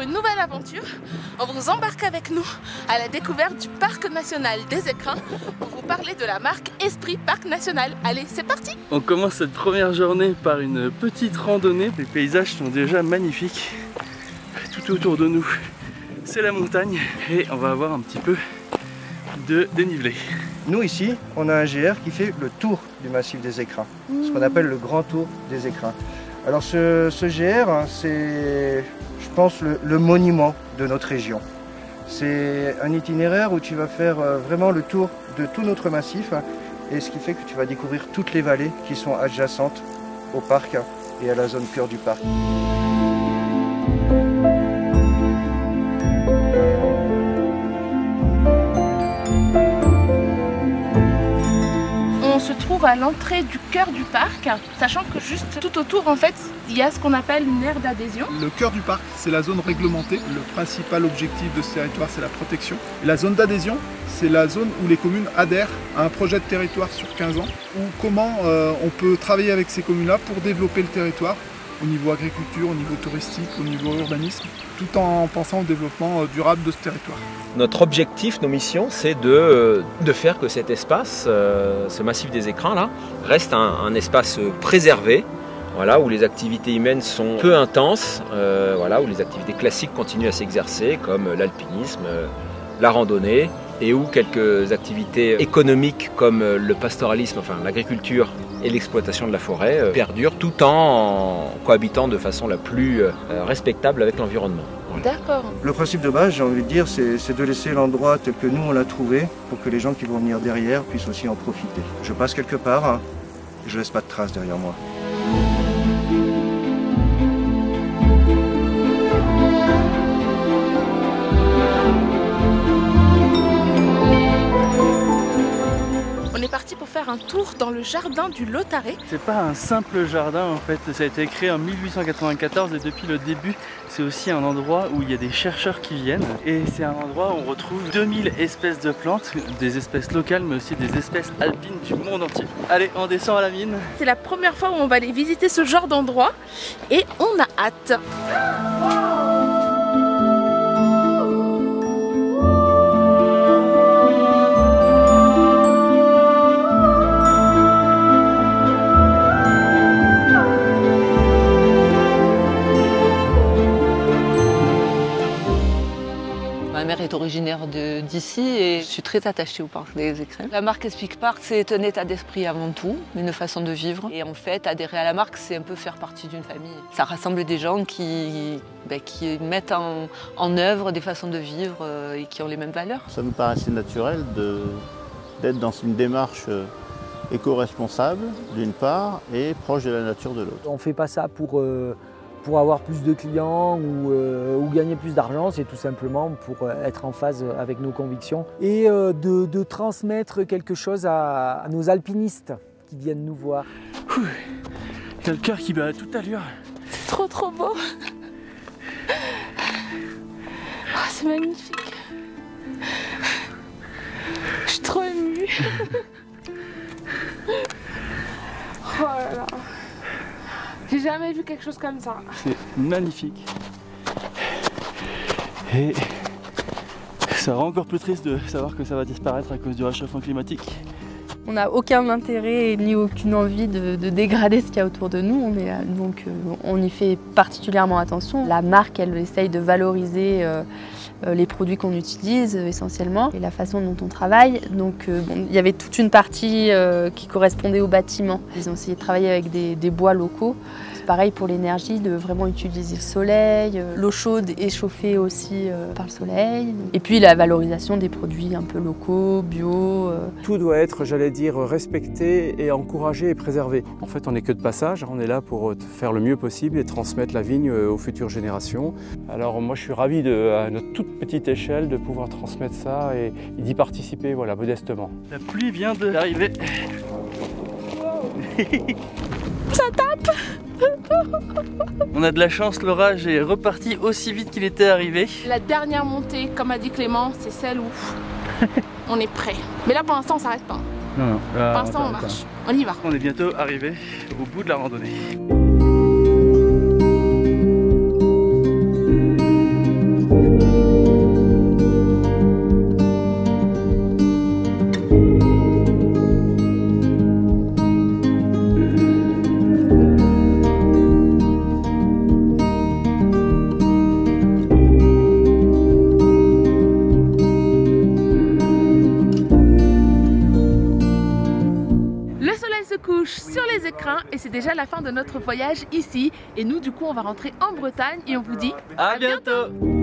une nouvelle aventure. On vous embarque avec nous à la découverte du Parc National des Écrins pour vous parler de la marque Esprit Parc National. Allez, c'est parti! On commence cette première journée par une petite randonnée. Les paysages sont déjà magnifiques. Tout autour de nous, c'est la montagne et on va avoir un petit peu de dénivelé. Nous ici, on a un GR qui fait le tour du massif des Écrins, ce qu'on appelle le grand tour des Écrins. Alors ce GR, hein, c'est, je pense, le monument de notre région. C'est un itinéraire où tu vas faire vraiment le tour de tout notre massif, hein, et ce qui fait que tu vas découvrir toutes les vallées qui sont adjacentes au parc et à la zone cœur du parc. On se trouve à l'entrée du cœur du parc, sachant que juste tout autour en fait il y a ce qu'on appelle une aire d'adhésion. Le cœur du parc, c'est la zone réglementée. Le principal objectif de ce territoire, c'est la protection. Et la zone d'adhésion, c'est la zone où les communes adhèrent à un projet de territoire sur 15 ans, ou comment on peut travailler avec ces communes-là pour développer le territoire au niveau agriculture, au niveau touristique, au niveau urbanisme, tout en pensant au développement durable de ce territoire. Notre objectif, nos missions, c'est de faire que cet espace, ce massif des Écrins là, reste un espace préservé, voilà, où les activités humaines sont peu intenses, voilà, où les activités classiques continuent à s'exercer, comme l'alpinisme, la randonnée, et où quelques activités économiques comme le pastoralisme, enfin l'agriculture et l'exploitation de la forêt perdurent, tout en cohabitant de façon la plus respectable avec l'environnement. Voilà. D'accord. Le principe de base, j'ai envie de dire, c'est de laisser l'endroit tel que nous on l'a trouvé pour que les gens qui vont venir derrière puissent aussi en profiter. Je passe quelque part, hein, et je laisse pas de traces derrière moi. On est parti pour faire un tour dans le jardin du Lautaret. C'est pas un simple jardin en fait, ça a été créé en 1894 et depuis le début c'est aussi un endroit où il y a des chercheurs qui viennent et c'est un endroit où on retrouve 2000 espèces de plantes, des espèces locales mais aussi des espèces alpines du monde entier. Allez, on descend à la mine. C'est la première fois où on va aller visiter ce genre d'endroit et on a hâte. Ma mère est originaire d'ici et je suis très attachée au parc des Écrins. La marque Esprit Parc, c'est un état d'esprit avant tout, une façon de vivre. Et en fait, adhérer à la marque, c'est un peu faire partie d'une famille. Ça rassemble des gens qui mettent en œuvre des façons de vivre et qui ont les mêmes valeurs. Ça me paraissait naturel d'être dans une démarche éco-responsable d'une part et proche de la nature de l'autre. On ne fait pas ça pour avoir plus de clients ou gagner plus d'argent, c'est tout simplement pour être en phase avec nos convictions et de transmettre quelque chose à nos alpinistes qui viennent nous voir. Il y a le cœur qui bat à toute allure. C'est trop beau. Oh, c'est magnifique. Je suis trop émue. Oh là là. J'ai jamais vu quelque chose comme ça. C'est magnifique. Et ça rend encore plus triste de savoir que ça va disparaître à cause du réchauffement climatique. On n'a aucun intérêt ni aucune envie de dégrader ce qu'il y a autour de nous. Donc on y fait particulièrement attention. La marque, elle essaye de valoriser les produits qu'on utilise essentiellement et la façon dont on travaille. Donc il y avait toute une partie qui correspondait au bâtiment. Ils ont essayé de travailler avec des bois locaux. C'est pareil pour l'énergie, de vraiment utiliser le soleil. L'eau chaude est chauffée aussi par le soleil. Et puis la valorisation des produits un peu locaux, bio. Tout doit être, j'allais dire, respecté et encouragé et préservé. En fait, on n'est que de passage, on est là pour faire le mieux possible et transmettre la vigne aux futures générations. Alors moi, je suis ravi, à notre toute petite échelle, de pouvoir transmettre ça et d'y participer, voilà, modestement. La pluie vient d'arriver. Ça tape. On a de la chance, l'orage est reparti aussi vite qu'il était arrivé. La dernière montée, comme a dit Clément, c'est celle où on est prêt. Mais là pour l'instant on s'arrête pas. Non, pour l'instant on marche. On y va. On est bientôt arrivé au bout de la randonnée. c'est déjà la fin de notre voyage ici. Et nous, du coup, on va rentrer en Bretagne et on vous dit à bientôt.